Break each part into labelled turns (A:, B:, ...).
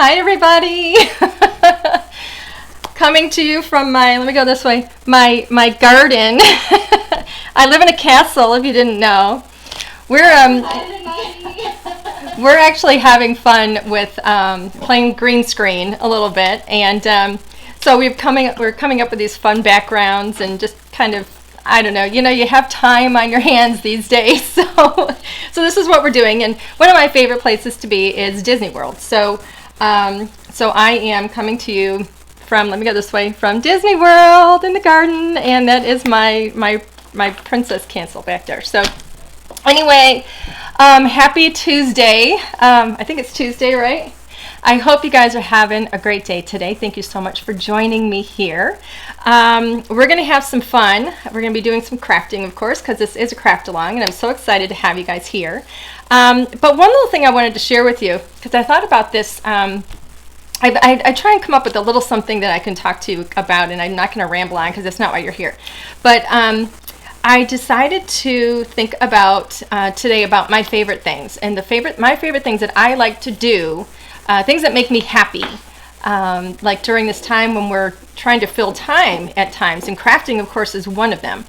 A: Hi everybody! Coming to you from let me go this way, my garden. I live in a castle, if you didn't know. We're actually having fun with playing green screen a little bit, and so we're coming up with these fun backgrounds and just kind of, I don't know, you have time on your hands these days, so this is what we're doing. And one of my favorite places to be is Disney World. So I am coming to you from, let me go this way, from Disney World in the garden, and that is my princess cancel back there. So anyway, happy Tuesday. I think it's Tuesday, right? I hope you guys are having a great day today. Thank you so much for joining me here. We're going to have some fun. We're going to be doing some crafting, of course, because this is a craft along, and I'm so excited to have you guys here. But one little thing I wanted to share with you, because I thought about this, I try and come up with a little something that I can talk to you about, and I'm not going to ramble on because that's not why you're here. But I decided to think about today about my favorite things, and my favorite things that I like to do, things that make me happy, like during this time when we're trying to fill time at times, and crafting, of course, is one of them.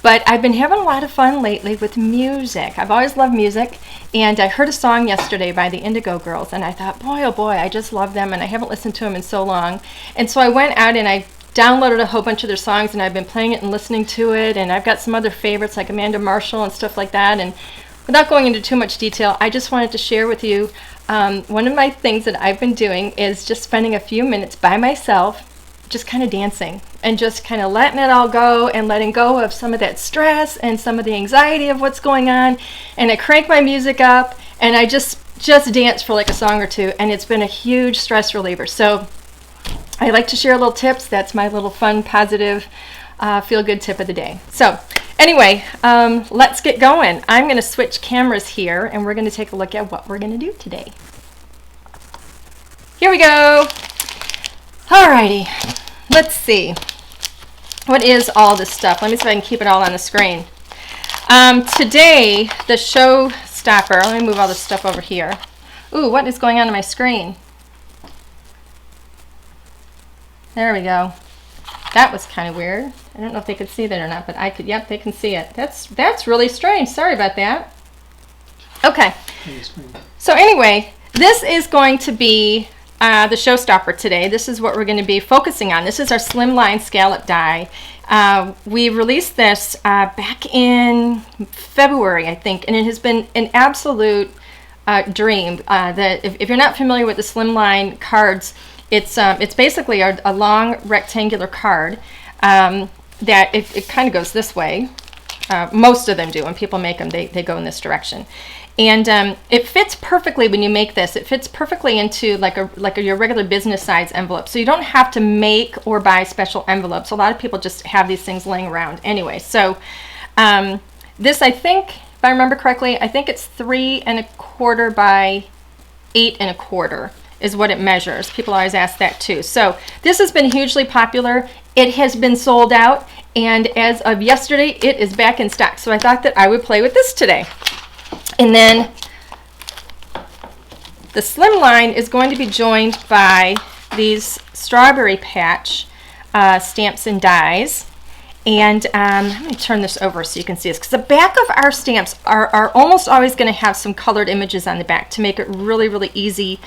A: But I've been having a lot of fun lately with music. I've always loved music, and I heard a song yesterday by the Indigo Girls, and I thought, boy, oh boy, I just love them, and I haven't listened to them in so long. And so I went out and I downloaded a whole bunch of their songs, and I've been playing it and listening to it, and I've got some other favorites like Amanda Marshall and stuff like that. And without going into too much detail, I just wanted to share with you one of my things that I've been doing is just spending a few minutes by myself, just kind of dancing and just kind of letting it all go and letting go of some of that stress and some of the anxiety of what's going on. And I crank my music up and I just dance for like a song or two, and it's been a huge stress reliever. So I like to share little tips. That's my little fun, positive, feel-good tip of the day. So anyway, let's get going. I'm going to switch cameras here, and we're going to take a look at what we're going to do today. Here we go. Alrighty, let's see. What is all this stuff? Let me see if I can keep it all on the screen. Today, the showstopper. Let me move all this stuff over here. Ooh, what is going on my screen? There we go. That was kind of weird. I don't know if they could see that or not, but I could. Yep, they can see it. That's really strange. Sorry about that. Okay. So anyway, this is going to be the showstopper today. This is what we're going to be focusing on. This is our slimline scallop die. We released this back in February, I think, and it has been an absolute dream. That if you're not familiar with the slimline cards, it's basically a long rectangular card that it kind of goes this way. Most of them do. When people make them, they go in this direction. And it fits perfectly when you make this. It fits perfectly into like your regular business size envelope. So you don't have to make or buy special envelopes. A lot of people just have these things laying around anyway. So this, I think, if I remember correctly, I think it's 3 1/4 by 8 1/4 is what it measures. People always ask that too. So this has been hugely popular. It has been sold out, and as of yesterday, it is back in stock. So I thought that I would play with this today. And then the slimline is going to be joined by these Strawberry Patch stamps and dies. And let me turn this over so you can see this, because the back of our stamps are almost always going to have some colored images on the back to make it really, really easy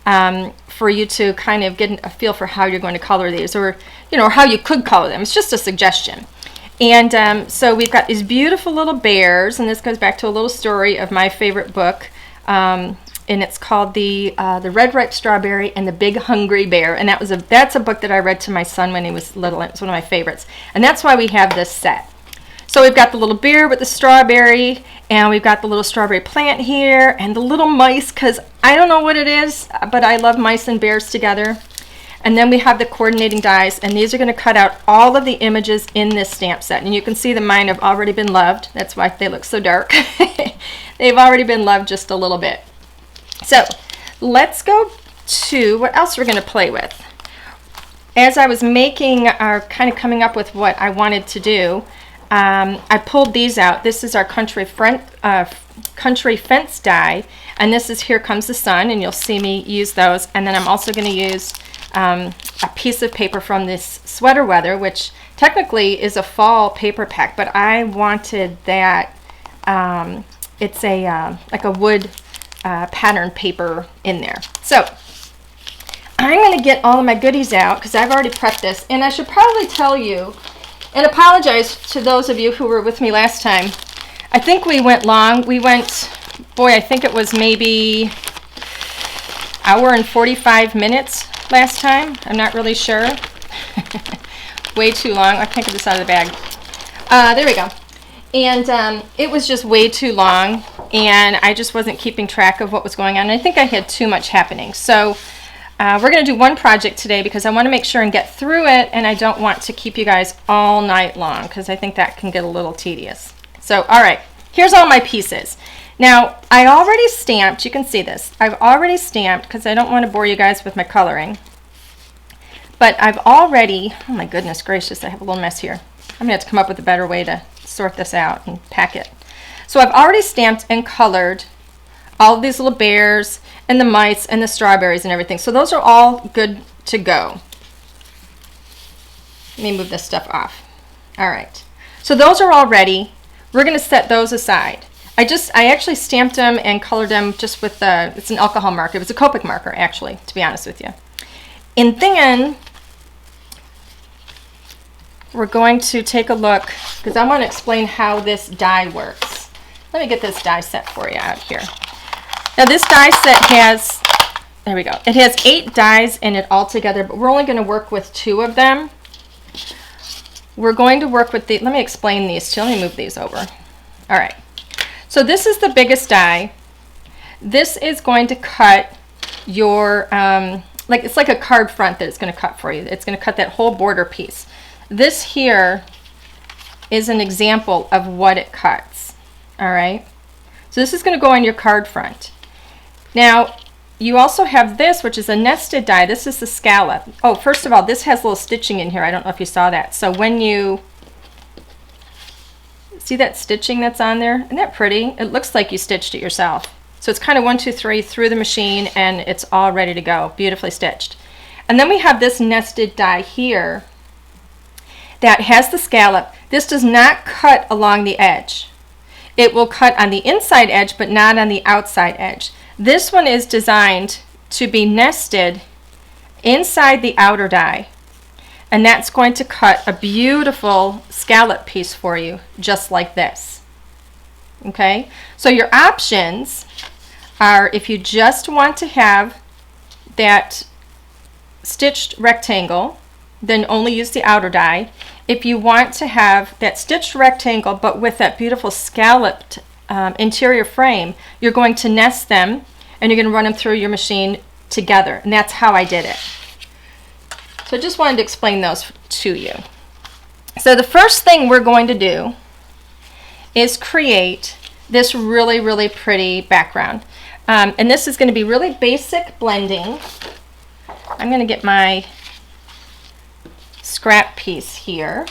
A: for you to kind of get a feel for how you're going to color these, or how you could color them. It's just a suggestion. And so we've got these beautiful little bears, and this goes back to a little story of my favorite book, and it's called the Red Ripe Strawberry and the Big Hungry Bear, and that's a book that I read to my son when he was little. It's one of my favorites, and that's why we have this set. So we've got the little bear with the strawberry, and we've got the little strawberry plant here, and the little mice, because I don't know what it is, but I love mice and bears together. And then we have the coordinating dies, and these are going to cut out all of the images in this stamp set. And you can see that mine have already been loved. That's why they look so dark. They've already been loved just a little bit. So let's go to what else we're going to play with. As I was making, kind of coming up with what I wanted to do, I pulled these out. This is our country fence die, and this is Here Comes the Sun, and you'll see me use those. And then I'm also going to use a piece of paper from this Sweater Weather, which technically is a fall paper pack, but I wanted that. It's a like a wood pattern paper in there. So I'm going to get all of my goodies out because I've already prepped this, and I should probably tell you and apologize to those of you who were with me last time. I think we went long. We went, boy, I think it was maybe hour and 45 minutes last time. I'm not really sure. Way too long. I can't get this out of the bag. There we go. And it was just way too long, and I just wasn't keeping track of what was going on. I think I had too much happening. So we're going to do one project today because I want to make sure and get through it, and I don't want to keep you guys all night long because I think that can get a little tedious. So, all right, here's all my pieces. Now, I already stamped, you can see this. I've already stamped because I don't want to bore you guys with my coloring. But I've already, oh my goodness gracious, I have a little mess here. I'm going to have to come up with a better way to sort this out and pack it. So I've already stamped and colored all of these little bears and the mice and the strawberries and everything. So those are all good to go. Let me move this stuff off. All right. So those are all ready. We're going to set those aside. I actually stamped them and colored them just with it's an alcohol marker. It was a Copic marker, actually, to be honest with you. And then we're going to take a look because I want to explain how this die works. Let me get this die set for you out here. Now this die set has, there we go, it has 8 dies in it all together, but we're only going to work with 2 of them. We're going to work with let me explain these too. Let me move these over. All right. So this is the biggest die. This is going to cut your, it's like a card front that it's going to cut for you. It's going to cut that whole border piece. This here is an example of what it cuts. All right. So this is going to go on your card front. Now, you also have this, which is a nested die. This is the scallop. Oh, first of all, this has a little stitching in here. I don't know if you saw that. So when you see that stitching that's on there, isn't that pretty? It looks like you stitched it yourself. So it's kind of 1, 2, 3 through the machine, and it's all ready to go, beautifully stitched. And then we have this nested die here that has the scallop. This does not cut along the edge. It will cut on the inside edge, but not on the outside edge. This one is designed to be nested inside the outer die, and that's going to cut a beautiful scallop piece for you, just like this. Okay, so your options are, if you just want to have that stitched rectangle, then only use the outer die. If you want to have that stitched rectangle but with that beautiful scalloped interior frame, you're going to nest them and you're going to run them through your machine together, and that's how I did it. So I just wanted to explain those to you. So the first thing we're going to do is create this really, really pretty background. And this is going to be really basic blending. I'm going to get my scrap piece here.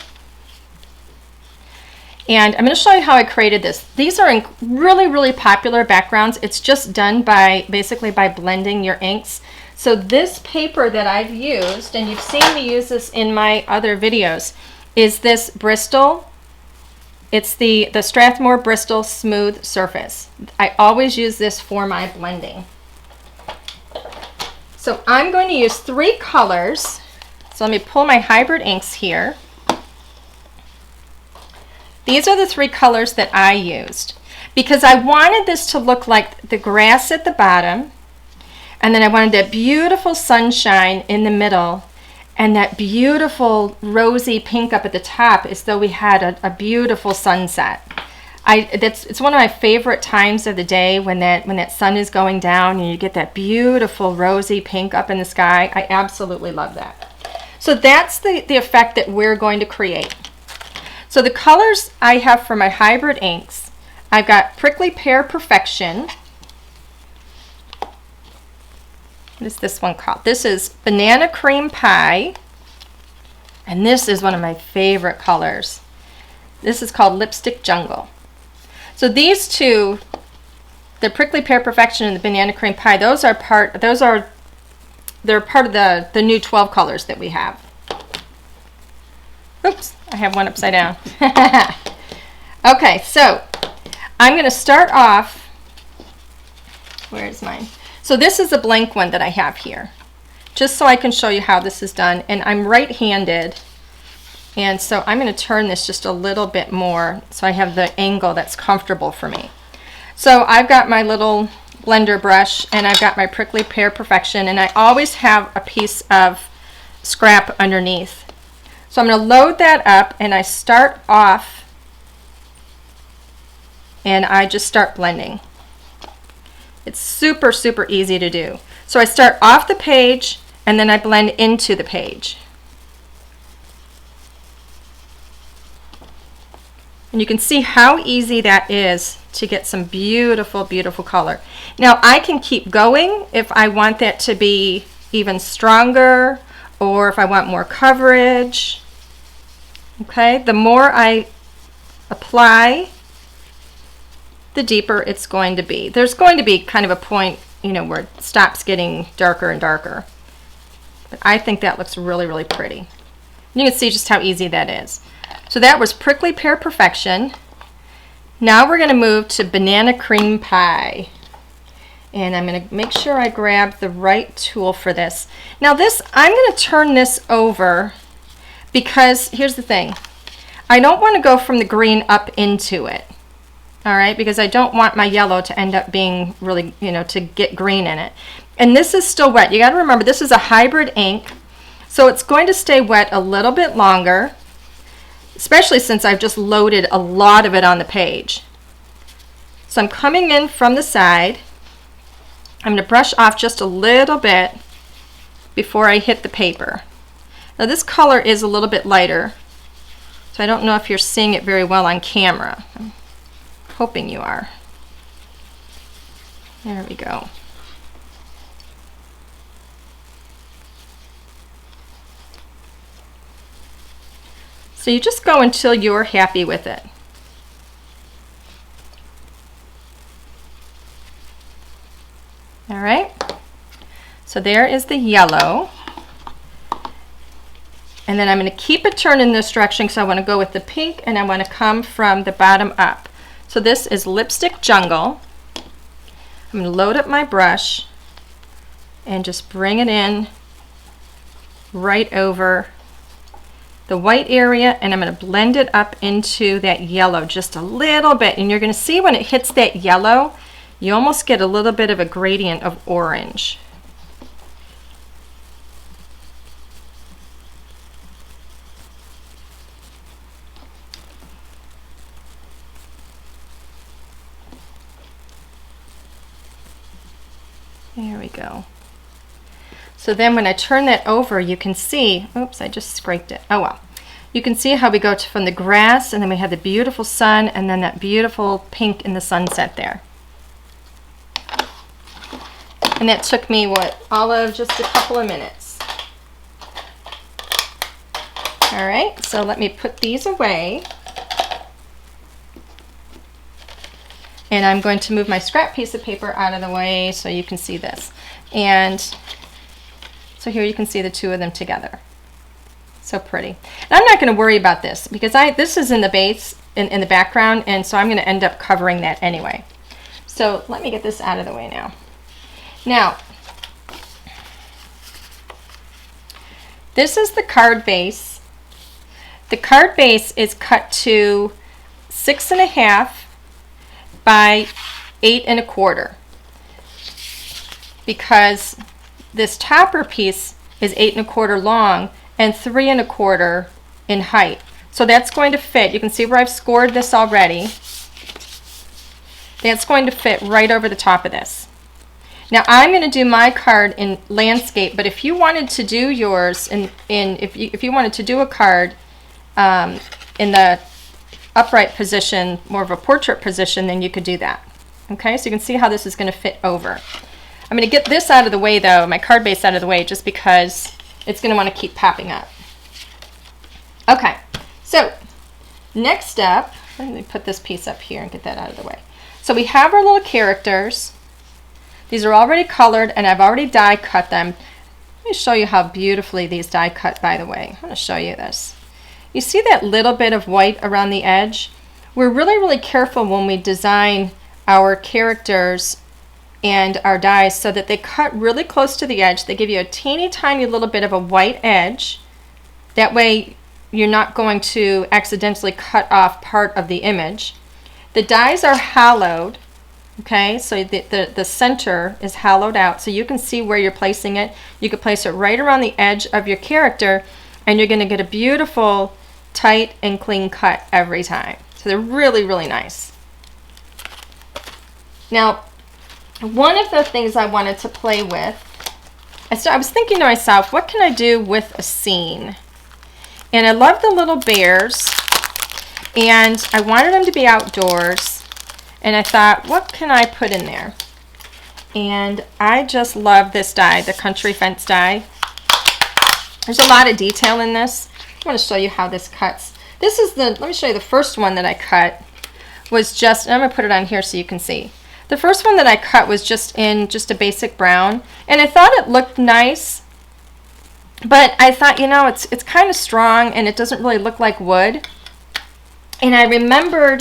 A: And I'm going to show you how I created this. These are really, really popular backgrounds. It's just done basically by blending your inks. So this paper that I've used, and you've seen me use this in my other videos, is this Bristol. It's the Strathmore Bristol Smooth Surface. I always use this for my blending. So I'm going to use 3 colors. So let me pull my hybrid inks here. These are the 3 colors that I used because I wanted this to look like the grass at the bottom, and then I wanted that beautiful sunshine in the middle and that beautiful rosy pink up at the top, as though we had a beautiful sunset. It's one of my favorite times of the day when that sun is going down and you get that beautiful rosy pink up in the sky. I absolutely love that. So that's the effect that we're going to create. So the colors I have for my hybrid inks, I've got Prickly Pear Perfection. What is this one called? This is Banana Cream Pie. And this is one of my favorite colors. This is called Lipstick Jungle. So these two, the Prickly Pear Perfection and the Banana Cream Pie, they're part of the new 12 colors that we have. Oops, I have one upside down. Okay, so I'm going to start off, where is mine? So this is a blank one that I have here, just so I can show you how this is done. And I'm right-handed, and so I'm going to turn this just a little bit more so I have the angle that's comfortable for me. So I've got my little blender brush, and I've got my Prickly Pear Perfection, and I always have a piece of scrap underneath. So I'm going to load that up, and I start off, and I just start blending. It's super, super easy to do. So I start off the page, and then I blend into the page. And you can see how easy that is to get some beautiful, beautiful color. Now I can keep going if I want that to be even stronger, or if I want more coverage. Okay, the more I apply, the deeper it's going to be. There's going to be kind of a point, you know, where it stops getting darker and darker. But I think that looks really, really pretty. And you can see just how easy that is. So that was Prickly Pear Perfection. Now we're going to move to Banana Cream Pie. And I'm going to make sure I grab the right tool for this. Now this, I'm going to turn this over because here's the thing. I don't want to go from the green up into it. All right, because I don't want my yellow to end up being really, you know, to get green in it. And this is still wet. You got to remember, this is a hybrid ink, so it's going to stay wet a little bit longer, especially since I've just loaded a lot of it on the page. So I'm coming in from the side. I'm going to brush off just a little bit before I hit the paper. Now this color is a little bit lighter, so I don't know if you're seeing it very well on camera. I'm hoping you are. There we go. So you just go until you're happy with it. All right, so there is the yellow. And then I'm going to keep it turned in this direction because I want to go with the pink, and I want to come from the bottom up. So this is Lipstick Jungle. I'm going to load up my brush and just bring it in right over the white area, and I'm going to blend it up into that yellow just a little bit. And you're going to see when it hits that yellow, you almost get a little bit of a gradient of orange. There we go. So then when I turn that over, you can see, oops, I just scraped it. Oh well. You can see how we go from the grass, and then we have the beautiful sun, and then that beautiful pink in the sunset there. And that took me, what, all of just a couple of minutes. All right, so let me put these away. And I'm going to move my scrap piece of paper out of the way so you can see this. And so here you can see the two of them together. So pretty. And I'm not going to worry about this because this is in the base, in the background, and so I'm going to end up covering that anyway. So let me get this out of the way now. Now, this is the card base. The card base is cut to 6.5 by 8 1/4 because this topper piece is 8 1/4 long and 3 1/4 in height. So that's going to fit. You can see where I've scored this already. That's going to fit right over the top of this. Now I'm going to do my card in landscape, but if you wanted to do yours if you wanted to do a card in the upright position, more of a portrait position, then you could do that. Okay, so you can see how this is going to fit over. I'm going to get this out of the way though, my card base out of the way, just because it's going to want to keep popping up. Okay, so Next up, let me put this piece up here and get that out of the way. So we have our little characters. These are already colored and I've already die cut them. Let me show you how beautifully these die cut, by the way. I'm going to show you this. You see that little bit of white around the edge? We're really, really careful when we design our characters and our dies so that they cut really close to the edge. They give you a teeny tiny little bit of a white edge. That way you're not going to accidentally cut off part of the image. The dies are hollowed, okay, so the center is hollowed out so you can see where you're placing it. You can place it right around the edge of your character and you're going to get a beautiful, tight and clean cut every time. So they're really, really nice. Now, one of the things I wanted to play with, I was thinking to myself, what can I do with a scene? And I love the little bears, and I wanted them to be outdoors, and I thought, what can I put in there? And I just love this die, the country fence die. There's a lot of detail in this. I want to show you how this cuts. This is let me show you the first one that I cut was just, and I'm going to put it on here so you can see. The first one that I cut was just in just a basic brown, and I thought it looked nice, but I thought, you know, it's kind of strong and it doesn't really look like wood. And I remember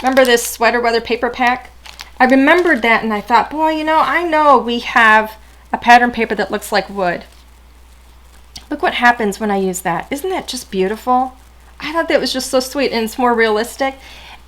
A: this sweater weather paper pack? I remembered that and I thought, boy, you know, I know we have a pattern paper that looks like wood. Look what happens when I use that. Isn't that just beautiful? I thought that was just so sweet, and it's more realistic,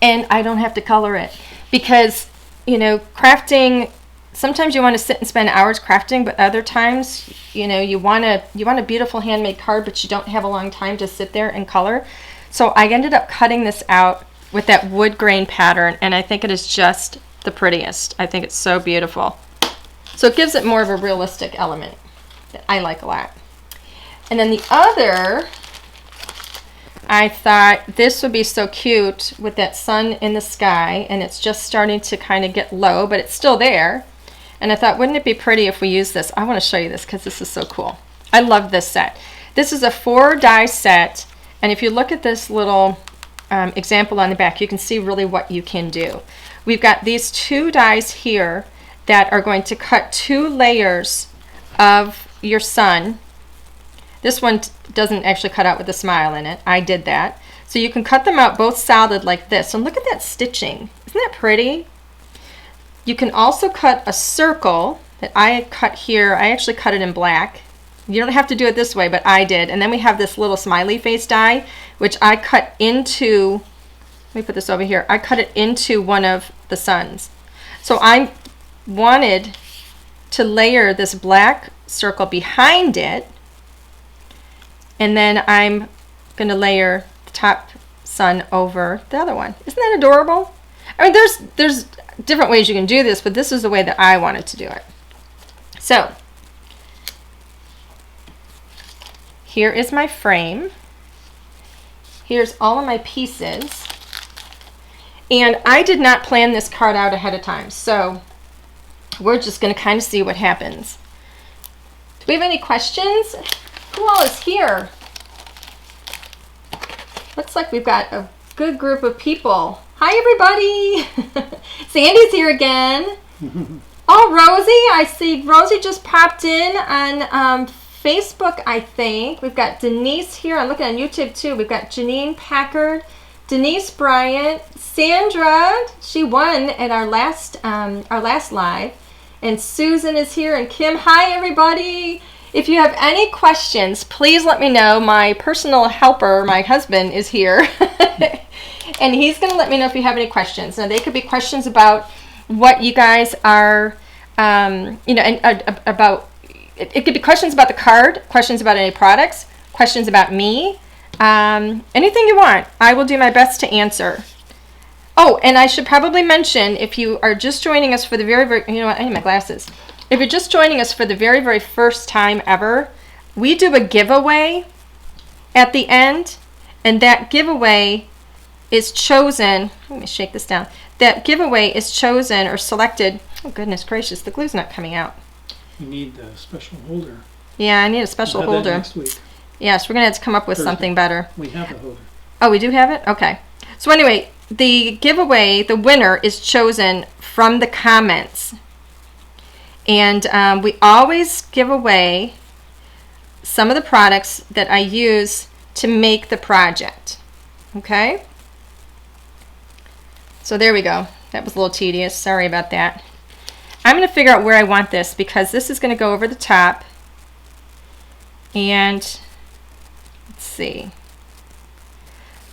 A: and I don't have to color it because, you know, crafting, sometimes you want to sit and spend hours crafting, but other times, you know, you want a beautiful handmade card, but you don't have a long time to sit there and color. So I ended up cutting this out with that wood grain pattern, and I think it is just the prettiest. I think it's so beautiful. So it gives it more of a realistic element that I like a lot. And then the other, I thought this would be so cute with that sun in the sky, and it's just starting to kind of get low, but it's still there. And I thought, wouldn't it be pretty if we use this? I want to show you this because this is so cool. I love this set. This is a 4 die set, and if you look at this little example on the back, you can see really what you can do. We've got these 2 dies here that are going to cut 2 layers of your sun. This one doesn't actually cut out with a smile in it. I did that. So you can cut them out both solid like this. And look at that stitching. Isn't that pretty? You can also cut a circle that I cut here. I actually cut it in black. You don't have to do it this way, but I did. And then we have this little smiley face die, which I cut into, let me put this over here. I cut it into one of the suns. So I wanted to layer this black circle behind it, and then I'm going to layer the top sun over the other one. Isn't that adorable? I mean, there's different ways you can do this, but this is the way that I wanted to do it. So here is my frame. Here's all of my pieces. And I did not plan this card out ahead of time, so we're just going to kind of see what happens. Do we have any questions? Who all is here? Looks like we've got a good group of people. Hi, everybody. Sandy's here again. Oh, Rosie. I see Rosie just popped in on Facebook, I think. We've got Denise here. I'm looking on YouTube, too. We've got Janine Packard, Denise Bryant, Sandra. She won at our last live. And Susan is here, and Kim. Hi, everybody. If you have any questions, please let me know. My personal helper, my husband, is here. And he's going to let me know if you have any questions. Now, they could be questions about what you guys are, you know, and about, it could be questions about the card, questions about any products, questions about me, anything you want. I will do my best to answer. Oh, and I should probably mention, if you are just joining us for the very, you know what, I need my glasses. If you're just joining us for the very, very first time ever, we do a giveaway at the end, and that giveaway is chosen, let me shake this down, that giveaway is chosen or selected, oh goodness gracious, the glue's not coming out.
B: You need a special holder.
A: Yeah, I need a special holder.
B: That next week.
A: Yes, we're going to have to come up with
B: Thursday.
A: Something better.
B: We have a holder.
A: Oh, we do have it? Okay. So anyway, the giveaway, the winner is chosen from the comments. And we always give away some of the products that I use to make the project. Okay? So there we go. That was a little tedious. Sorry about that. I'm going to figure out where I want this because this is going to go over the top. And let's see.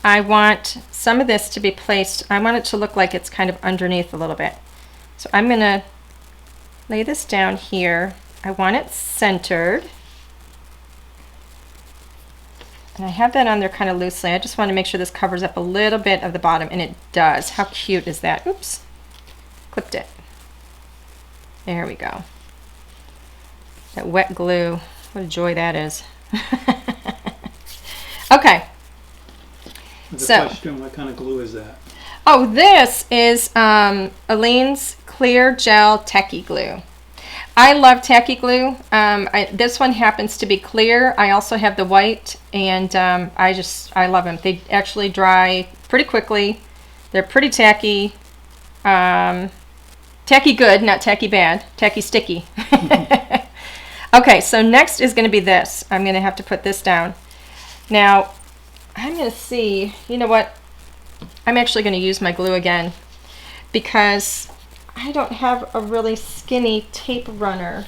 A: I want some of this to be placed. I want it to look like it's kind of underneath a little bit. So I'm going to lay this down here. I want it centered. And I have that on there kind of loosely. I just want to make sure this covers up a little bit of the bottom, and it does. How cute is that? Oops. Clipped it. There we go. That wet glue. What a joy that is. Okay.
B: The question, what kind of glue is that?
A: Oh, this is Aleene's Clear Gel Tacky Glue. I love tacky glue. This one happens to be clear. I also have the white, and I love them. They actually dry pretty quickly. They're pretty tacky. Tacky good, not tacky bad. Tacky sticky. Okay, so next is going to be this. I'm going to have to put this down. Now, I'm going to see, you know what? I'm actually going to use my glue again because I don't have a really skinny tape runner.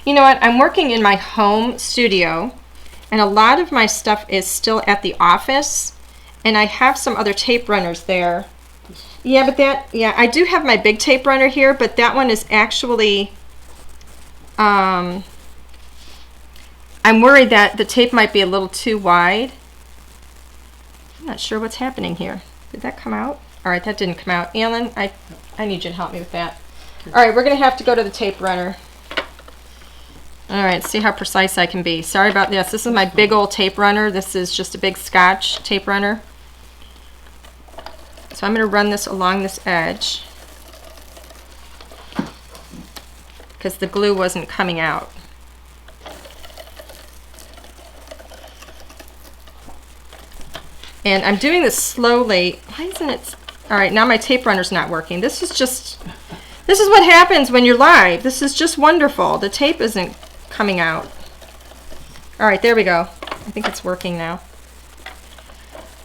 A: You know what? I'm working in my home studio, and a lot of my stuff is still at the office, and I have some other tape runners there. Yeah, but I do have my big tape runner here, but that one is actually, I'm worried that the tape might be a little too wide. I'm not sure what's happening here. Did that come out? All right, that didn't come out. Alan, I need you to help me with that. All right, we're going to have to go to the tape runner. All right, see how precise I can be. Sorry about this. This is my big old tape runner. This is just a big Scotch tape runner. So I'm going to run this along this edge because the glue wasn't coming out. And I'm doing this slowly. Why isn't it? All right, now my tape runner's not working. This is what happens when you're live. This is just wonderful. The tape isn't coming out. All right, there we go. I think it's working now.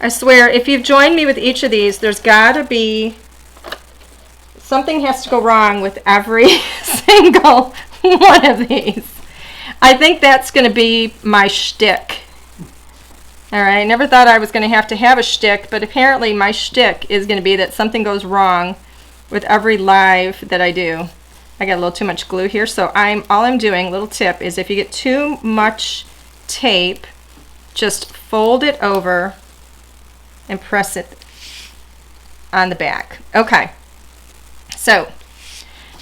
A: I swear, if you've joined me with each of these, there's got to be something has to go wrong with every single one of these. I think that's going to be my shtick. All right, I never thought I was going to have a shtick, but apparently my shtick is going to be that something goes wrong with every live that I do. I got a little too much glue here, so all I'm doing, little tip, is if you get too much tape, just fold it over and press it on the back. Okay, so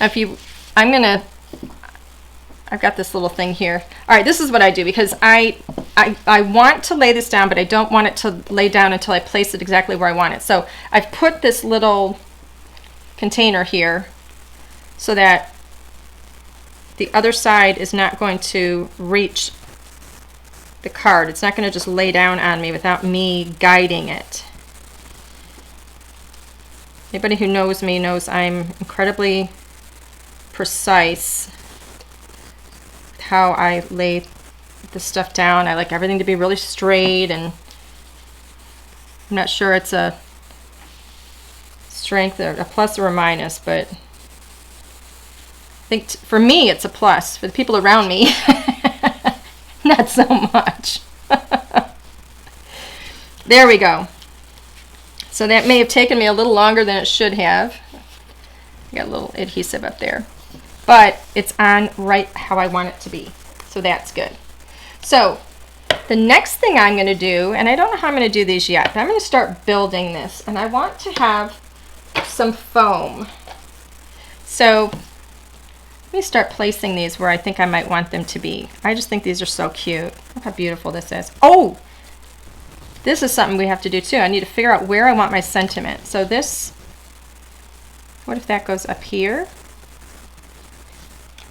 A: I've got this little thing here. All right, this is what I do because I want to lay this down, but I don't want it to lay down until I place it exactly where I want it. So I've put this little container here so that the other side is not going to reach the card. It's not going to just lay down on me without me guiding it. Anybody who knows me knows I'm incredibly precise with how I lay the stuff down. I like everything to be really straight, and I'm not sure it's a strength or a plus or a minus, but I think for me it's a plus. For the people around me, not so much. There we go. So that may have taken me a little longer than it should have. I got a little adhesive up there, but it's on right how I want it to be. So that's good. So the next thing I'm going to do, and I don't know how I'm going to do these yet, but I'm going to start building this, and I want to have some foam. So let me start placing these where I think I might want them to be. I just think these are so cute. Look how beautiful this is. Oh, this is something we have to do too. I need to figure out where I want my sentiment. So this, what if that goes up here?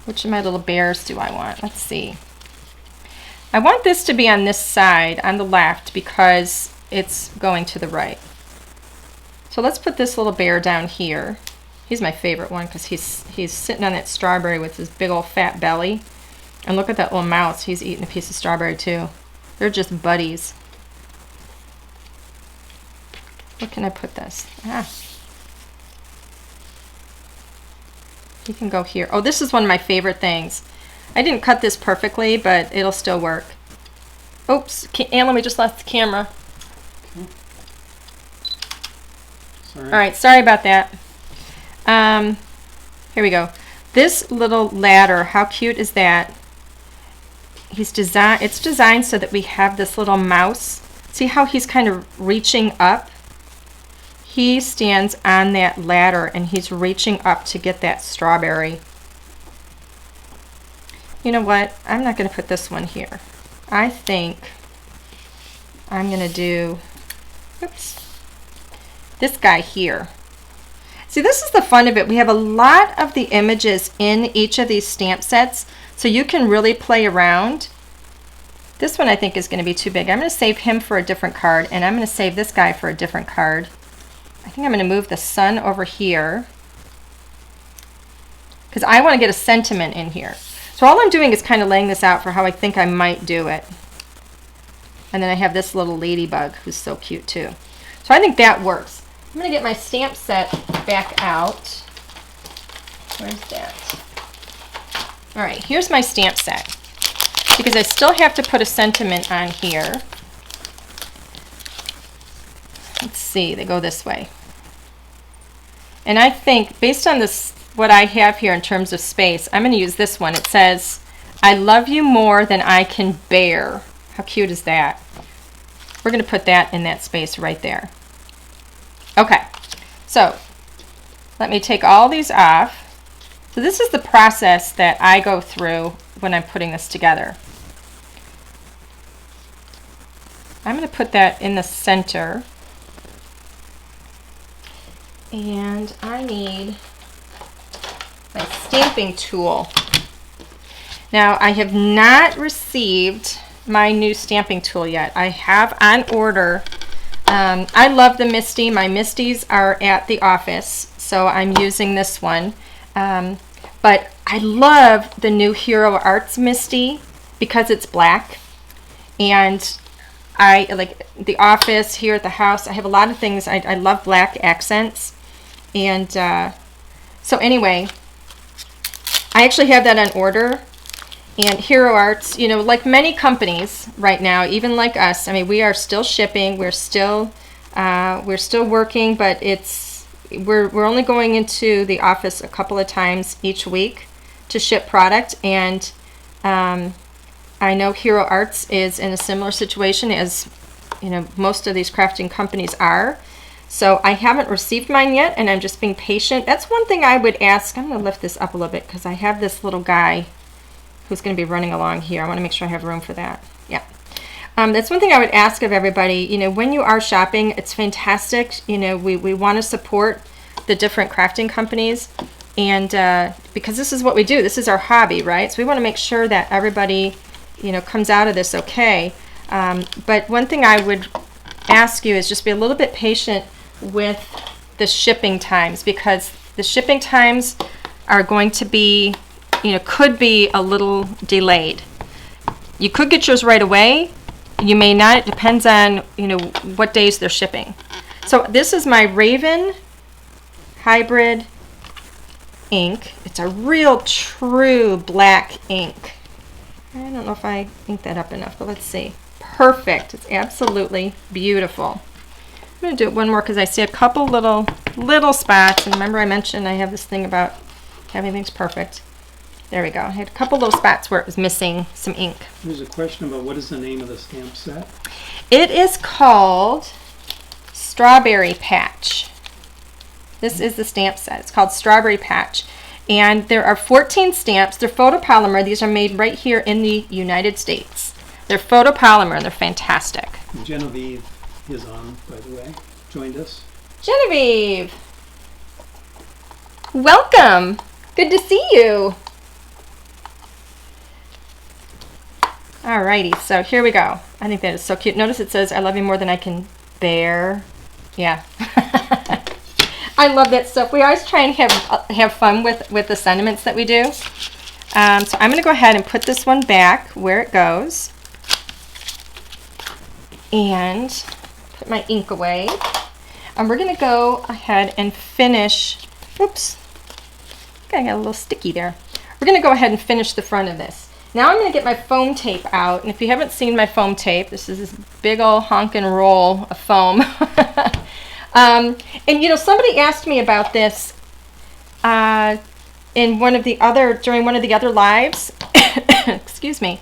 A: Which of my little bears do I want? Let's see. I want this to be on this side, on the left, because it's going to the right. So let's put this little bear down here. He's my favorite one because he's sitting on that strawberry with his big old fat belly. And look at that little mouse. He's eating a piece of strawberry too. They're just buddies. Where can I put this? You can go here. Oh, this is one of my favorite things. I didn't cut this perfectly, but it'll still work. Oops, and let me just left the camera.
B: Okay. Sorry.
A: All right, sorry about that. Here we go. This little ladder, how cute is that? It's designed so that we have this little mouse. See how he's kind of reaching up? He stands on that ladder and he's reaching up to get that strawberry. You know what? I'm not going to put this one here. I think I'm going to do, oops, this guy here. See, this is the fun of it. We have a lot of the images in each of these stamp sets, so you can really play around. This one I think is going to be too big. I'm going to save him for a different card, and I'm going to save this guy for a different card. I think I'm going to move the sun over here because I want to get a sentiment in here. So all I'm doing is kind of laying this out for how I think I might do it. And then I have this little ladybug who's so cute too. So I think that works. I'm going to get my stamp set back out. Where's that? All right, here's my stamp set. Because I still have to put a sentiment on here. Let's see, they go this way. And I think, based on this, what I have here in terms of space, I'm going to use this one. It says, I love you more than I can bear. How cute is that? We're going to put that in that space right there. Okay, so let me take all these off. So this is the process that I go through when I'm putting this together. I'm going to put that in the center. And I need my stamping tool. Now, I have not received my new stamping tool yet. I have on order. I love the Misty. My Misties are at the office, so I'm using this one. But I love the new Hero Arts Misty because it's black. And I like the office here at the house. I have a lot of things. I love black accents. And so anyway, I actually have that on order. And Hero Arts, you know, like many companies right now, even like us, I mean, we are still shipping. We're still working, but we're only going into the office a couple of times each week to ship product. And I know Hero Arts is in a similar situation as, you know, most of these crafting companies are. So I haven't received mine yet, and I'm just being patient. That's one thing I would ask. I'm going to lift this up a little bit because I have this little guy who's going to be running along here. I want to make sure I have room for that. Yeah. That's one thing I would ask of everybody. You know, when you are shopping, it's fantastic. You know, we want to support the different crafting companies, and because this is what we do. This is our hobby, right? So we want to make sure that everybody, you know, comes out of this okay. But one thing I would ask you is just be a little bit patient with the shipping times, because the shipping times are going to be, you know, could be a little delayed. You could get yours right away. You may not. It depends on, you know, what days they're shipping. So this is my Raven Hybrid ink. It's a real true black ink. I don't know if I inked that up enough, but let's see. Perfect. It's absolutely beautiful. I'm going to do it one more because I see a couple little spots. And remember I mentioned I have this thing about having things perfect. There we go. I had a couple little spots where it was missing some ink.
B: There's a question about what is the name of the stamp set?
A: It is called Strawberry Patch. This is the stamp set. It's called Strawberry Patch. And there are 14 stamps. They're photopolymer. These are made right here in the United States. They're photopolymer and they're fantastic.
B: Genevieve is on, by the way. Joined us.
A: Genevieve! Welcome! Good to see you! Alrighty, so here we go. I think that is so cute. Notice it says, I love you more than I can bear. Yeah. I love that stuff. We always try and have fun with the sentiments that we do. So I'm going to go ahead and put this one back where it goes. And put my ink away. And we're going to go ahead and finish. Oops. I think I got a little sticky there. We're going to go ahead and finish the front of this. Now I'm going to get my foam tape out. And if you haven't seen my foam tape, this is this big old honkin' roll of foam. And you know, somebody asked me about this during one of the other lives, excuse me,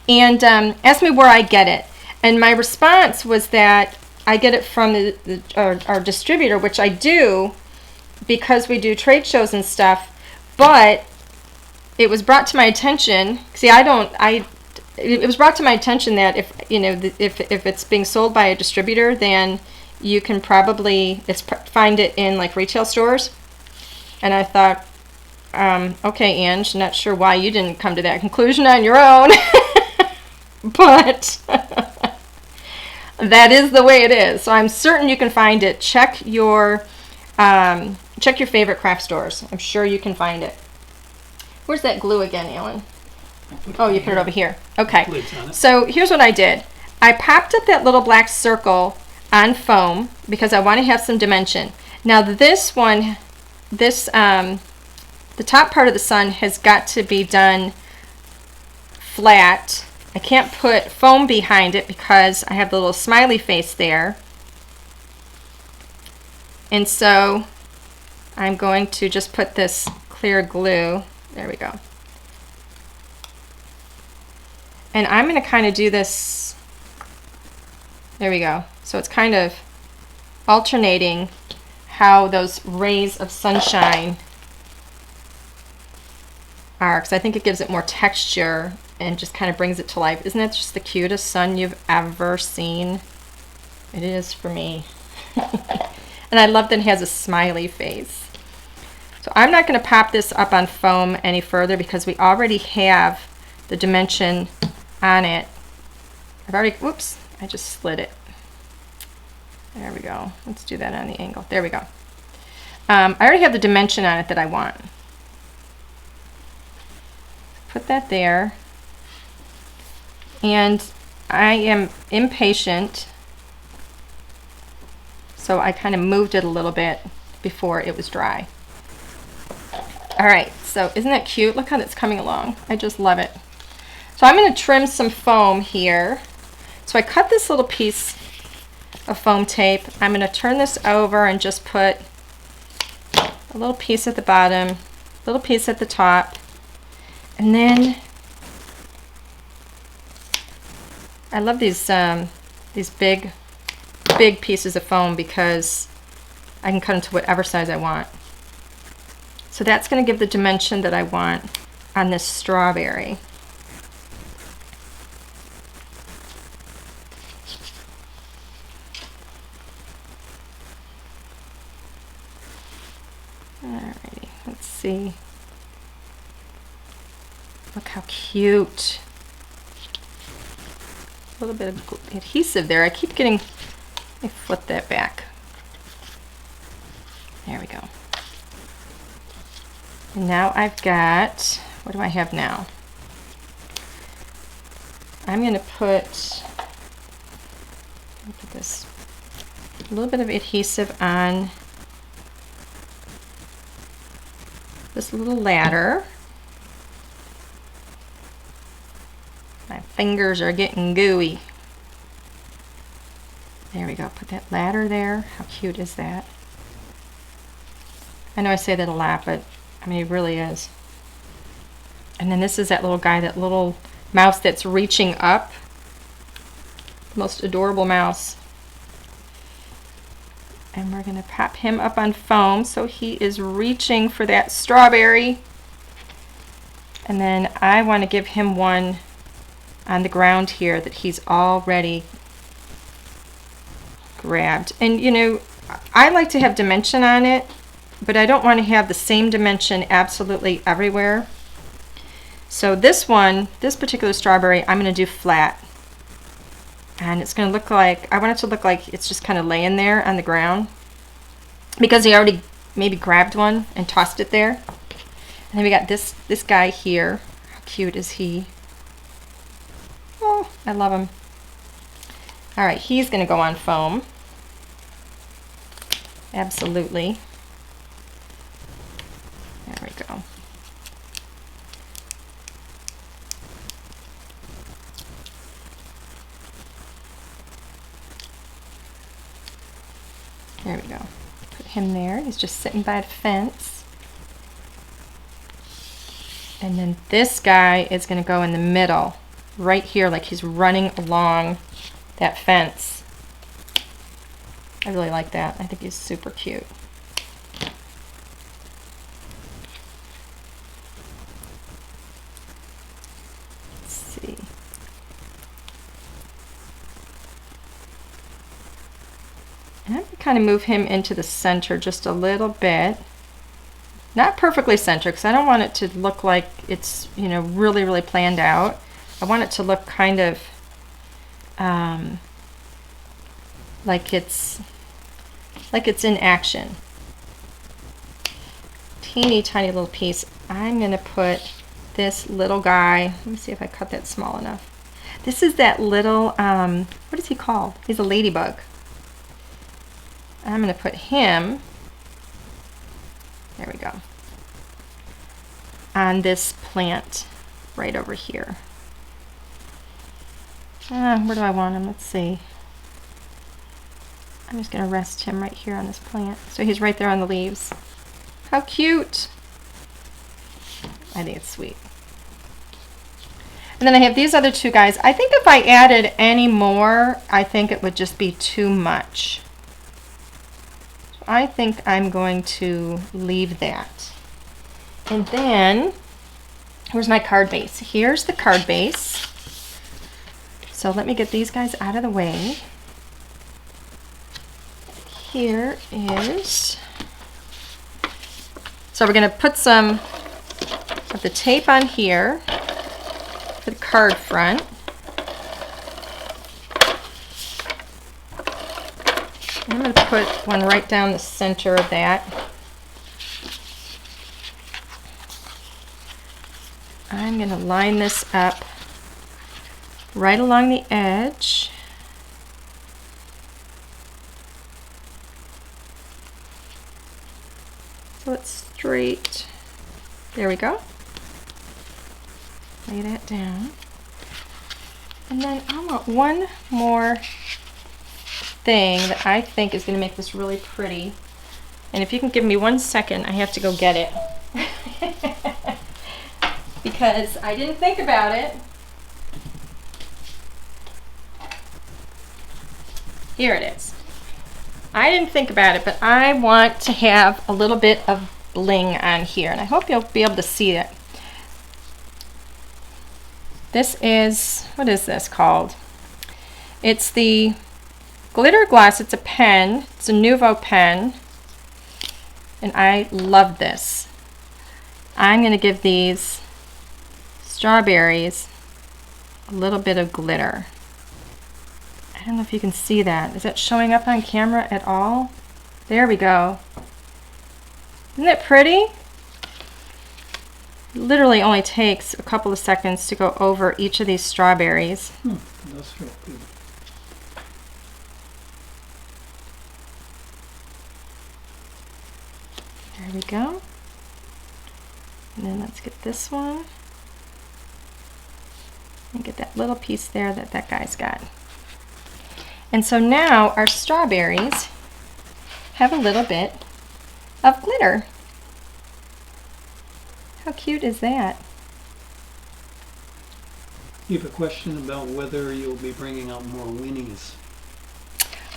A: and asked me where I get it. And my response was that I get it from our distributor, which I do because we do trade shows and stuff. But it was brought to my attention. See, it was brought to my attention that if it's being sold by a distributor, then you can probably find it in like retail stores. And I thought, okay, Ange, not sure why you didn't come to that conclusion on your own, but that is the way it is. So I'm certain you can find it. Check your favorite craft stores. I'm sure you can find it. Where's that glue again, Alan? Oh, you put it over here. Okay. So here's what I did. I popped up that little black circle on foam because I want to have some dimension. Now this one, the top part of the sun has got to be done flat. I can't put foam behind it because I have the little smiley face there. And so I'm going to just put this clear glue. There we go. And I'm going to kind of do this. There we go. So it's kind of alternating how those rays of sunshine are, because I think it gives it more texture and just kind of brings it to life. Isn't that just the cutest sun you've ever seen? It is for me. And I love that it has a smiley face. So I'm not going to pop this up on foam any further because we already have the dimension on it. Whoops, I just slid it. There we go. Let's do that on the angle. There we go. I already have the dimension on it that I want. Put that there. And I am impatient, so I kind of moved it a little bit before it was dry. All right, so isn't that cute? Look how that's coming along. I just love it. So I'm going to trim some foam here. So I cut this little piece of foam tape. I'm going to turn this over and just put a little piece at the bottom, a little piece at the top, and then I love these big pieces of foam because I can cut them to whatever size I want. So that's going to give the dimension that I want on this strawberry. Alrighty, let's see. Look how cute. A little bit of adhesive there. I keep getting, let me flip that back. There we go. And now I've got, what do I have now? I'm going to put this, a little bit of adhesive on this little ladder. My fingers are getting gooey. There we go. Put that ladder there. How cute is that? I know I say that a lot, but I mean, it really is. And then this is that little guy, that little mouse that's reaching up. Most adorable mouse. And we're going to pop him up on foam so he is reaching for that strawberry. And then I want to give him one on the ground here that he's already grabbed. And you know, I like to have dimension on it, but I don't want to have the same dimension absolutely everywhere. So this one, this particular strawberry, I'm going to do flat. And it's going to look like, I want it to look like it's just kind of laying there on the ground, because he already maybe grabbed one and tossed it there. And then we got this guy here. How cute is he? Oh, I love him. All right, he's going to go on foam. Absolutely. There we go. There we go. Put him there. He's just sitting by the fence. And then this guy is going to go in the middle, right here, like he's running along that fence. I really like that. I think he's super cute. Let's see. And I'm going to kind of move him into the center just a little bit. Not perfectly centered, because I don't want it to look like it's, you know, really, really planned out. I want it to look kind of like it's in action. Teeny tiny little piece. I'm going to put this little guy. Let me see if I cut that small enough. This is that little, what is he called? He's a ladybug. I'm going to put him, there we go, on this plant right over here. Where do I want him? Let's see. I'm just going to rest him right here on this plant. So he's right there on the leaves. How cute! I think it's sweet. And then I have these other two guys. I think if I added any more, I think it would just be too much. I think I'm going to leave that. And then, where's my card base? Here's the card base. So let me get these guys out of the way. Here is, so we're going to put some of the tape on here for the card front. I'm going to put one right down the center of that. I'm going to line this up right along the edge. So it's straight. There we go. Lay that down. And then I want one more thing that I think is going to make this really pretty. And if you can give me 1 second, I have to go get it. Because I didn't think about it. Here it is. I didn't think about it, but I want to have a little bit of bling on here, and I hope you'll be able to see it. This is, what is this called? It's the glitter gloss. It's a pen. It's a Nouveau pen, and I love this. I'm going to give these strawberries a little bit of glitter. I don't know if you can see that. Is that showing up on camera at all? There we go. Isn't it pretty? It literally only takes a couple of seconds to go over each of these strawberries.
B: That's real good.
A: There we go. And then let's get this one. And get that little piece there that that guy's got. And so now our strawberries have a little bit of glitter. How cute is that?
B: You have a question about whether you'll be bringing out more Winnies.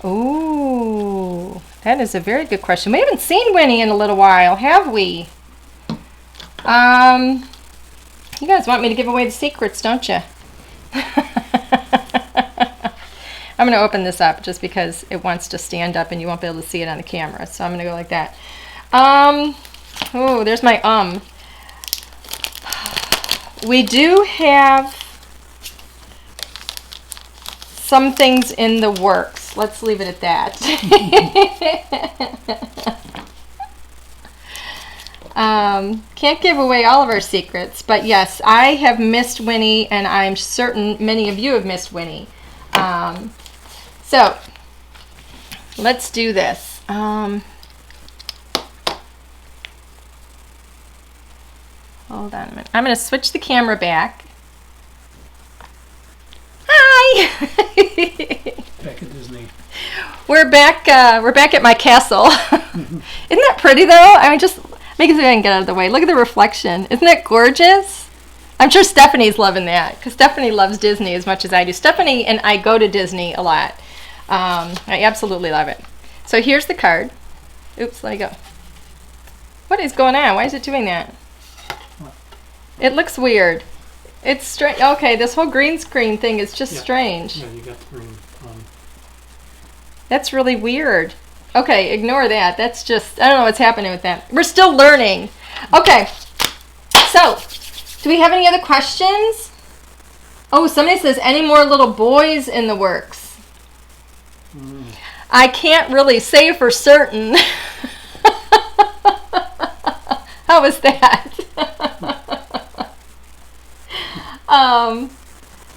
A: Oh, that is a very good question. We haven't seen Winnie in a little while, have we? You guys want me to give away the secrets, don't you? I'm going to open this up just because it wants to stand up and you won't be able to see it on the camera. So I'm going to go like that. Oh, there's my We do have some things in the works. Let's leave it at that. Can't give away all of our secrets, but yes, I have missed Winnie, and I'm certain many of you have missed Winnie. So let's do this. Hold on a minute. I'm going to switch the camera back. Hi!
B: Back at Disney.
A: We're back at my castle. Isn't that pretty though? I mean, just make it so I can get out of the way. Look at the reflection. Isn't that gorgeous? I'm sure Stephanie's loving that because Stephanie loves Disney as much as I do. Stephanie and I go to Disney a lot. I absolutely love it. So here's the card. Oops, let me go. What is going on? Why is it doing that? It looks weird. It's strange. Okay, this whole green screen thing is just strange.
B: Yeah, you got the green on.
A: That's really weird. Okay, ignore that. That's just, I don't know what's happening with that. We're still learning. Okay, so, do we have any other questions? Oh, somebody says, any more little boys in the works? I can't really say for certain. How was that?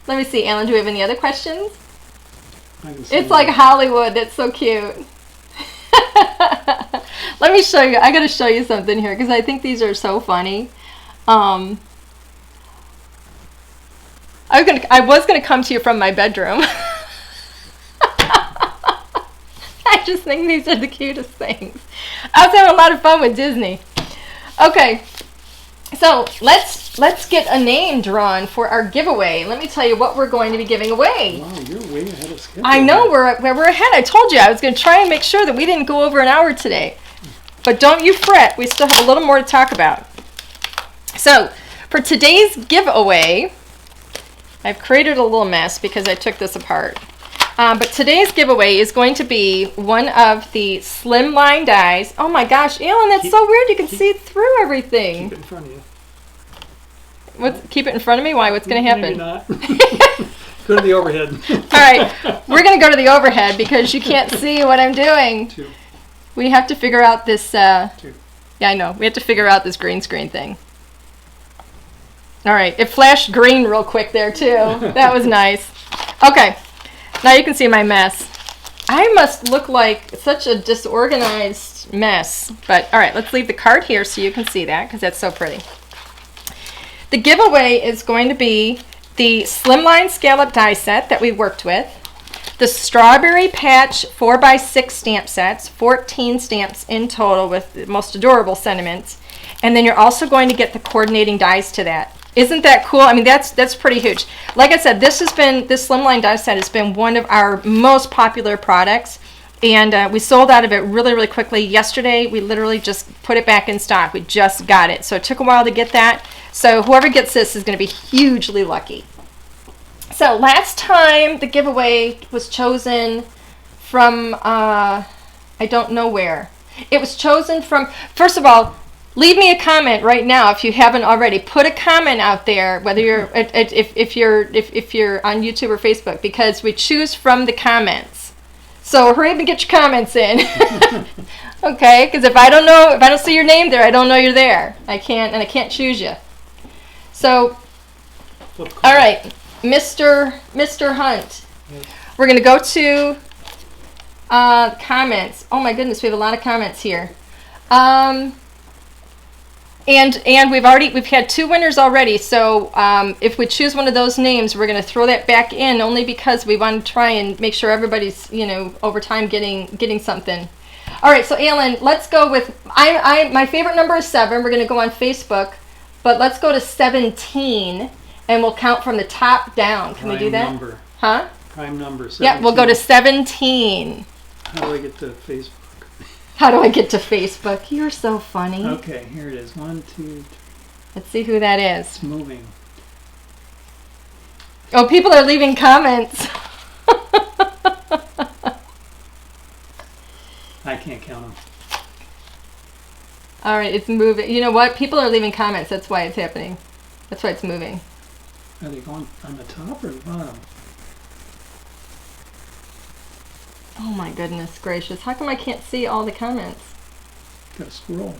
A: Let me see, Alan, do we have any other questions? It's like Hollywood. That's so cute. Let me show you. I got to show you something here because I think these are so funny. I was gonna come to you from my bedroom. I just think these are the cutest things. I was having a lot of fun with Disney. Okay, so let's get a name drawn for our giveaway. Let me tell you what we're going to be giving away.
B: Wow, you're way ahead of schedule.
A: I know we're ahead. I told you I was going to try and make sure that we didn't go over an hour today. But don't you fret. We still have a little more to talk about. So for today's giveaway, I've created a little mess because I took this apart. But today's giveaway is going to be one of the slimline dies. Oh my gosh, Alan, that's so weird. You can see through everything.
B: Keep it in front of you.
A: Keep it in front of me? Why? What's going to happen?
B: Maybe not. Go to the overhead.
A: All right, we're going to go to the overhead because you can't see what I'm doing.
B: Two.
A: We have to figure out this.
B: Two.
A: Yeah, I know. We have to figure out this green screen thing. All right, it flashed green real quick there too. That was nice. Okay, now you can see my mess. I must look like such a disorganized mess. But all right, let's leave the card here so you can see that because that's so pretty. The giveaway is going to be the Slimline Scallop die set that we worked with, the Strawberry Patch 4x6 stamp sets, 14 stamps in total with the most adorable sentiments, and then you're also going to get the coordinating dies to that. Isn't that cool? I mean, that's pretty huge. Like I said, this Slimline die set has been one of our most popular products, and we sold out of it really, really quickly. Yesterday, we literally just put it back in stock. We just got it. So it took a while to get that. So whoever gets this is going to be hugely lucky. So last time, the giveaway was chosen from, I don't know where. It was chosen from, first of all, leave me a comment right now if you haven't already. Put a comment out there, whether you're if you're on YouTube or Facebook, because we choose from the comments. So hurry up and get your comments in, okay? Because if I don't see your name there, I don't know you're there. I can't choose you. So, all right, Mr. Hunt, we're gonna go to comments. Oh my goodness, we have a lot of comments here. And we've had 2 winners already, so if we choose one of those names, we're going to throw that back in only because we want to try and make sure everybody's, over time getting something. All right, so Alan, let's go with, my favorite number is 7. We're going to go on Facebook, but let's go to 17, and we'll count from the top down. Can we do that?
B: Number.
A: Huh?
B: Prime number, 17.
A: Yeah, we'll go to 17.
B: How do I get to Facebook?
A: How do I get to Facebook? You're so funny.
B: Okay, here it is. 1, 2, 3.
A: Let's see who that is.
B: It's moving.
A: Oh, people are leaving comments.
B: I can't count them.
A: All right, it's moving. You know what? People are leaving comments. That's why it's happening. That's why it's moving.
B: Are they going on the top or the bottom?
A: Oh my goodness gracious. How come I can't see all the comments?
B: Gotta scroll.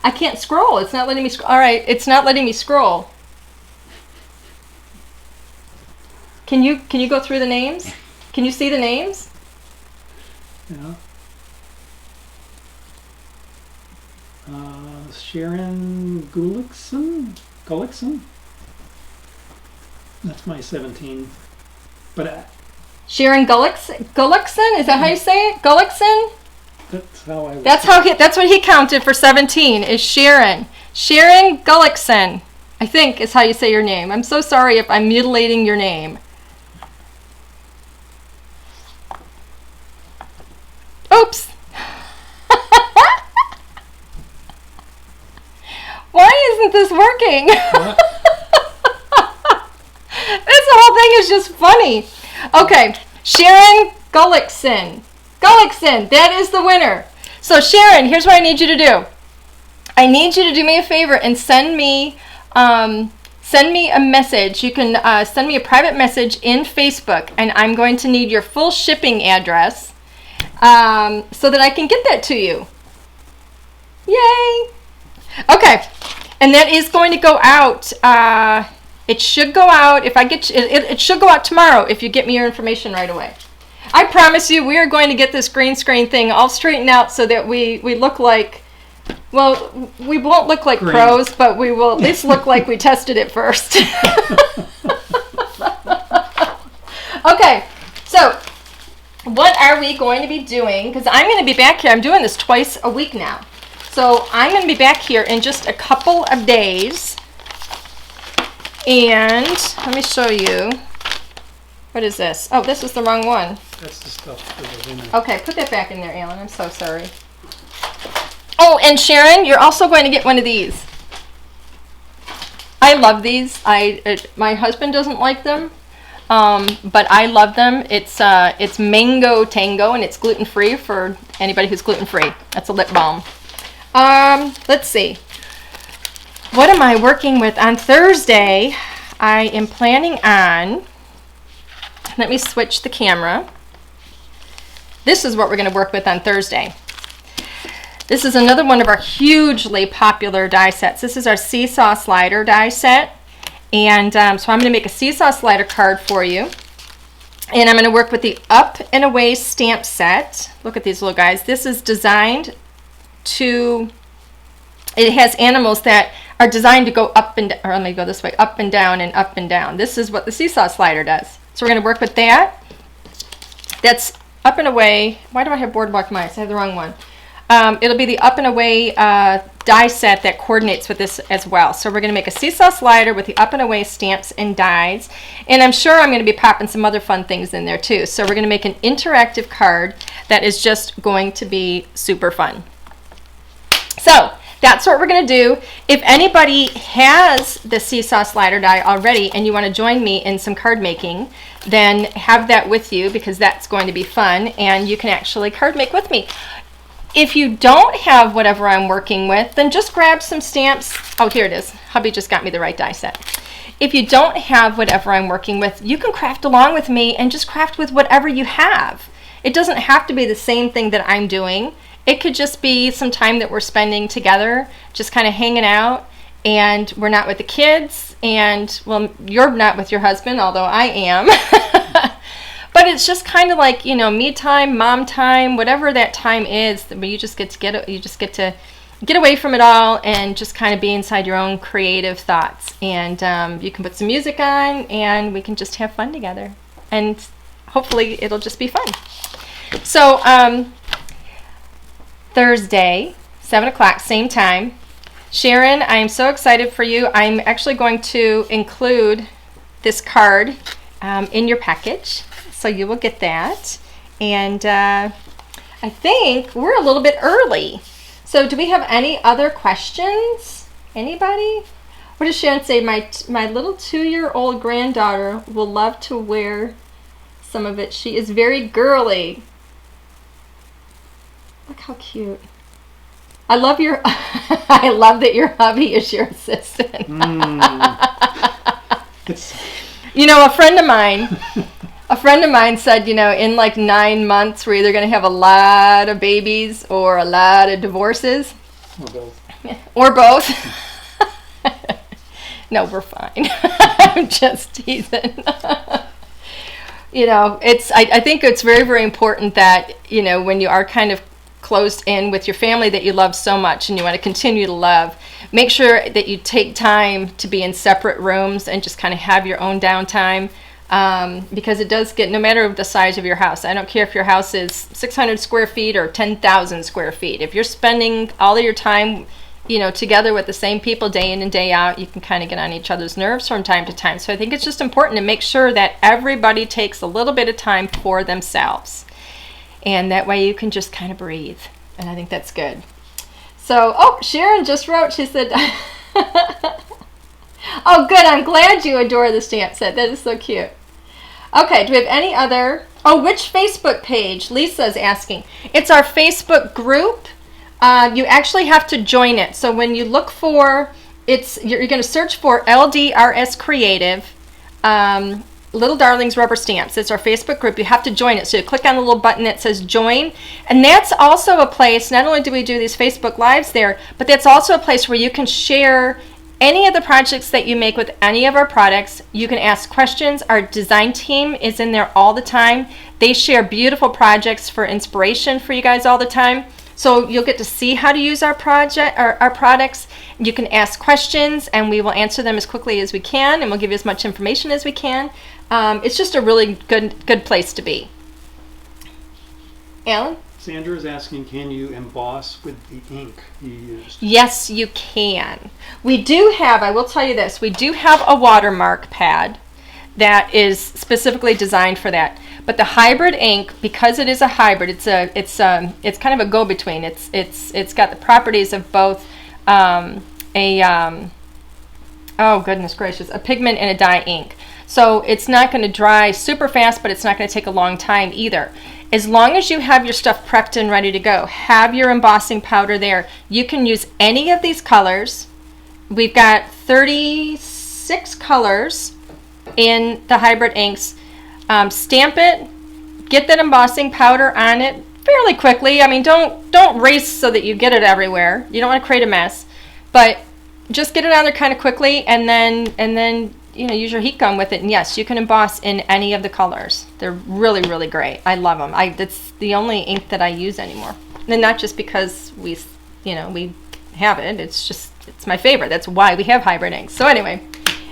A: I can't scroll. It's not letting me scroll. All right, it's not letting me scroll. Can you go through the names? Can you see the names?
B: Yeah. Sharon Gullickson. That's my 17. But
A: Sharon Gullickson? Is that how you say it? Gullickson?
B: that's how I.
A: That's what he counted for 17. Is Sharon Gullickson? I think is how you say your name. I'm so sorry if I'm mutilating your name. Oops. Why isn't this working? This whole thing is just funny. Okay, Sharon Gullickson. That is the winner. So Sharon, here's what I need you to do. I need you to do me a favor and send me a message. You can send me a private message in Facebook, and I'm going to need your full shipping address so that I can get that to you. Yay! Okay, and that is going to go out. It should go out if I get it should go out tomorrow if you get me your information right away. I promise you, we are going to get this green screen thing all straightened out so that we look like, well, we won't look like pros, but we will at least look like we tested it first. Okay, so what are we going to be doing? Because I'm going to be back here. I'm doing this twice a week now. So I'm going to be back here in just a couple of days. And let me show you. What is this? Oh, this is the wrong one.
B: That's the stuff for the winner.
A: Okay, put that back in there, Alan. I'm so sorry. Oh, and Sharon, you're also going to get one of these. I love these. My husband doesn't like them, but I love them. It's Mango Tango, and it's gluten-free for anybody who's gluten-free. That's a lip balm. Let's see. What am I working with on Thursday? I am planning on, let me switch the camera. This is what we're going to work with on Thursday. This is another one of our hugely popular die sets. This is our Seesaw Slider die set. And so I'm going to make a Seesaw Slider card for you. And I'm going to work with the Up and Away stamp set. Look at these little guys. This is designed to, it has animals that are designed to go up and down, or let me go this way, up and down and up and down. This is what the Seesaw Slider does. So we're going to work with that. That's Up and Away. Why do I have Boardwalk Mice? I have the wrong one. It'll be the Up and Away die set that coordinates with this as well. So we're going to make a Seesaw Slider with the Up and Away stamps and dies. And I'm sure I'm going to be popping some other fun things in there too. So we're going to make an interactive card that is just going to be super fun. So that's what we're going to do. If anybody has the Seesaw Slider die already and you want to join me in some card making, then have that with you because that's going to be fun and you can actually card make with me. If you don't have whatever I'm working with, then just grab some stamps. Oh, here it is. Hubby just got me the right die set. If you don't have whatever I'm working with, you can craft along with me and just craft with whatever you have. It doesn't have to be the same thing that I'm doing. It could just be some time that we're spending together, just kind of hanging out, and we're not with the kids, and, well, you're not with your husband, although I am. But it's just kind of like, you know, me time, mom time, whatever that time is, where you just get to get away from it all and just kind of be inside your own creative thoughts. And you can put some music on, and we can just have fun together. And hopefully it'll just be fun. So Thursday, 7 o'clock, same time. Sharon, I am so excited for you. I'm actually going to include this card in your package. So you will get that. And I think we're a little bit early. So do we have any other questions? Anybody? What does Sharon say? My little 2-year-old granddaughter will love to wear some of it. She is very girly. Look how cute. I love that your hubby is your assistant. You know, a friend of mine said, you know, in like 9 months, we're either going to have a lot of babies or a lot of divorces. Or both. No, we're fine. I'm just teasing. You know, I think it's very, very important that, you know, when you are kind of closed in with your family that you love so much and you want to continue to love, make sure that you take time to be in separate rooms and just kind of have your own downtime, because it does get, no matter the size of your house, I don't care if your house is 600 square feet or 10,000 square feet, if you're spending all of your time, you know, together with the same people day in and day out, you can kind of get on each other's nerves from time to time. So I think it's just important to make sure that everybody takes a little bit of time for themselves. And that way you can just kind of breathe. And I think that's good. So, oh, Sharon just wrote, she said, oh, good, I'm glad you adore the stamp set. That is so cute. Okay, do we have any other? Oh, which Facebook page? Lisa's asking. It's our Facebook group. You actually have to join it. So when you look for, you're going to search for LDRS Creative, Little Darlings Rubber Stamps. It's our Facebook group. You have to join it. So you click on the little button that says join. And that's also a place, not only do we do these Facebook Lives there, but that's also a place where you can share any of the projects that you make with any of our products. You can ask questions. Our design team is in there all the time. They share beautiful projects for inspiration for you guys all the time. So you'll get to see how to use our products. You can ask questions, and we will answer them as quickly as we can, and we'll give you as much information as we can. It's just a really good place to be. Alan?
B: Sandra is asking, can you emboss with the ink you used?
A: Yes, you can. We do have, I will tell you this, we do have a watermark pad that is specifically designed for that. But the hybrid ink, because it is a hybrid, it's kind of a go-between. It's got the properties of both oh goodness gracious, a pigment and a dye ink. So it's not going to dry super fast, but it's not going to take a long time either. As long as you have your stuff prepped and ready to go, have your embossing powder there. You can use any of these colors. We've got 36 colors in the hybrid inks. Stamp it, get that embossing powder on it fairly quickly. I mean, don't race so that you get it everywhere. You don't want to create a mess, but just get it on there kind of quickly, and then you know, use your heat gun with it. And yes, you can emboss in any of the colors. They're really, really great. I love them. That's the only ink that I use anymore, and not just because we have it. It's my favorite. That's why we have hybrid inks. So anyway,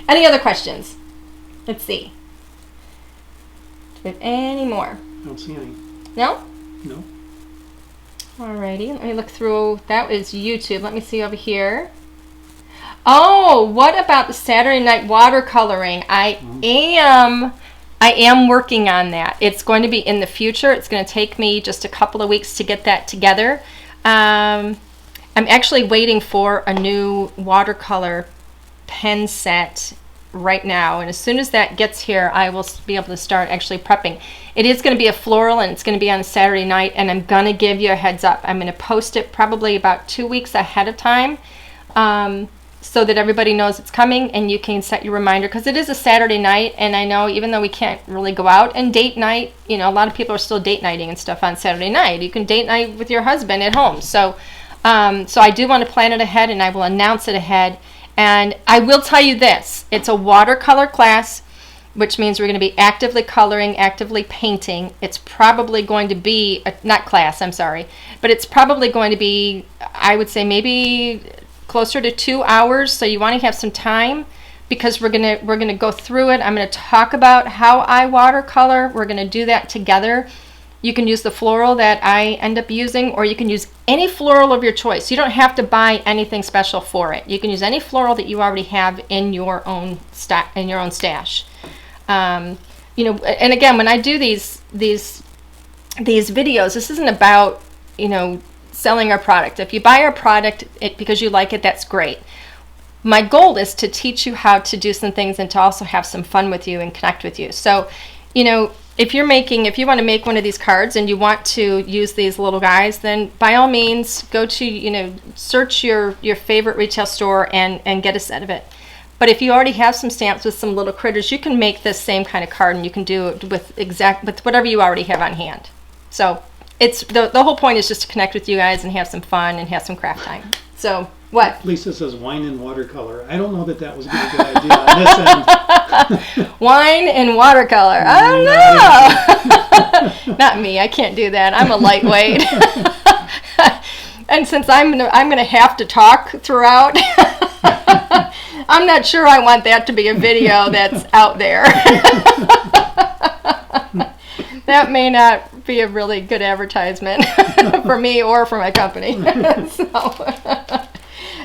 A: any other questions? Let's see. Do we have any more?
B: I don't see any.
A: No?
B: No.
A: Alrighty, let me look through. That is YouTube. Let me see over here. Oh, what about the Saturday night watercoloring? I am working on that. It's going to be in the future. It's going to take me just a couple of weeks to get that together. I'm actually waiting for a new watercolor pen set right now, and as soon as that gets here, I will be able to start actually prepping. It is going to be a floral, and it's going to be on Saturday night, and I'm going to give you a heads up. I'm going to post it probably about 2 weeks ahead of time, so that everybody knows it's coming, and you can set your reminder, because it is a Saturday night, and I know even though we can't really go out and date night, you know, a lot of people are still date nighting and stuff on Saturday night. You can date night with your husband at home. So I do want to plan it ahead, and I will announce it ahead. And I will tell you this, it's a watercolor class, which means we're going to be actively coloring, actively painting. It's probably going to be, not class, I'm sorry, but it's probably going to be, I would say maybe closer to 2 hours. So you want to have some time, because we're going to go through it. I'm going to talk about how I watercolor. We're going to do that together. You can use the floral that I end up using, or you can use any floral of your choice. You don't have to buy anything special for it. You can use any floral that you already have in your own stash. You know, and again, when I do these videos, this isn't about, you know, selling our product. If you buy our product because you like it, that's great. My goal is to teach you how to do some things and to also have some fun with you and connect with you. So, you know, if you want to make one of these cards and you want to use these little guys, then by all means go to, you know, search your favorite retail store and get a set of it. But if you already have some stamps with some little critters, you can make this same kind of card, and you can do it with whatever you already have on hand. So it's the whole point is just to connect with you guys and have some fun and have some craft time. So What?
B: Lisa says wine and watercolor. I don't know that that was a good idea on this end.
A: Wine and watercolor. I don't know. Not me. I can't do that. I'm a lightweight. And since I'm gonna have to talk throughout, I'm not sure I want that to be a video that's out there. That may not be a really good advertisement for me or for my company. So,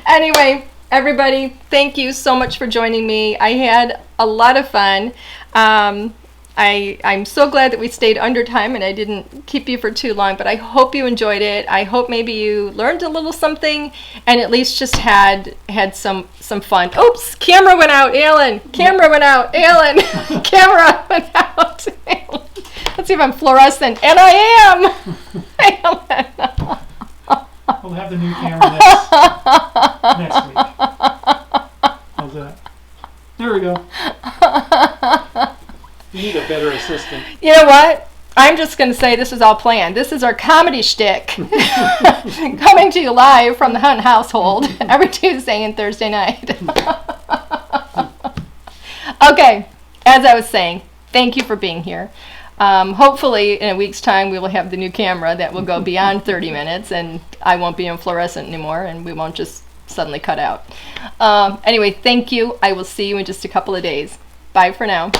A: anyway, everybody, thank you so much for joining me. I had a lot of fun. I'm so glad that we stayed under time and I didn't keep you for too long, but I hope you enjoyed it. I hope maybe you learned a little something and at least just had some fun. Oops, camera went out, Alan. Camera went out, Alan. Camera went out, Alan. Let's see if I'm fluorescent, and I am. Alan.
B: We'll have the new camera next week. How's that? There we go. You need a better assistant.
A: You know what? I'm just going to say this is all planned. This is our comedy shtick. Coming to you live from the Hunt household every Tuesday and Thursday night. Okay, as I was saying, thank you for being here. Hopefully in a week's time we will have the new camera that will go beyond 30 minutes and I won't be in fluorescent anymore and we won't just suddenly cut out. Anyway, thank you. I will see you in just a couple of days. Bye for now.